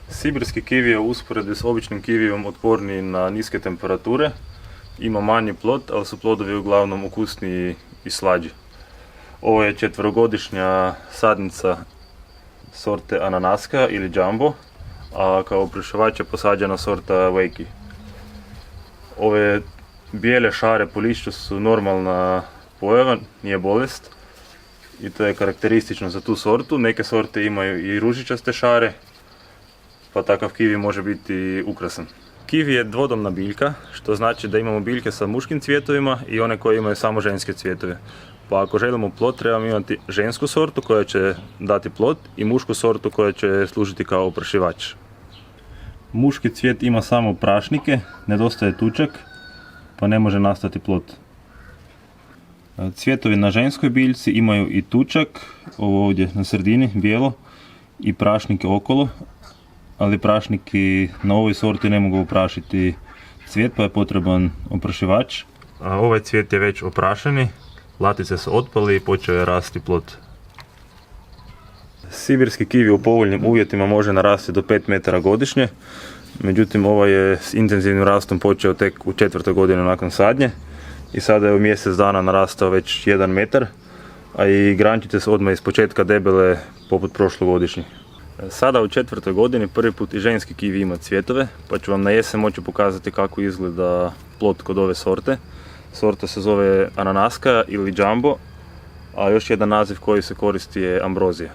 Sibirski kivi je u usporedbi s običnim kivijom otporniji na niske temperature, ima manji plod, ali su plodovi uglavnom ukusniji i slađi. Ovo je četverogodišnja sadnica sorte Ananaska ili Jumbo, a kao oprašivač je posađena sorta Wakey. Ove bijele šare po lišću su normalna pojava, nije bolest i to je karakteristično za tu sortu. Neke sorte imaju i ružičaste šare, pa takav kivi može biti ukrasan. Kivi je dvodomna biljka, što znači da imamo biljke sa muškim cvjetovima i one koje imaju samo ženske cvjetove. Pa ako želimo plod, trebamo imati žensku sortu koja će dati plod i mušku sortu koja će služiti kao oprašivač. Muški cvijet ima samo prašnike, nedostaje tučak, pa ne može nastati plod. Cvjetovi na ženskoj biljci imaju i tučak, ovo ovdje na sredini, bijelo, i prašnike okolo, ali prašniki na ovoj sorti ne mogu oprašiti cvijet, pa je potreban oprašivač. Ovaj cvijet je već oprašeni, latice su otpali i počeo je rasti plod. Sibirski kivi u povoljnim uvjetima može narasti do 5 metara godišnje, međutim ovaj je s intenzivnim rastom počeo tek u 4. godini nakon sadnje i sada je u mjesec dana narastao već 1 metar, a i grančice su odmah iz početka debele poput prošlogodišnjih. Sada u 4. godini prvi put i ženski kivi ima cvjetove, pa ću vam na jesen moći pokazati kako izgleda plod kod ove sorte. Sorta se zove Ananaska ili Jumbo, a još jedan naziv koji se koristi je Ambrozija.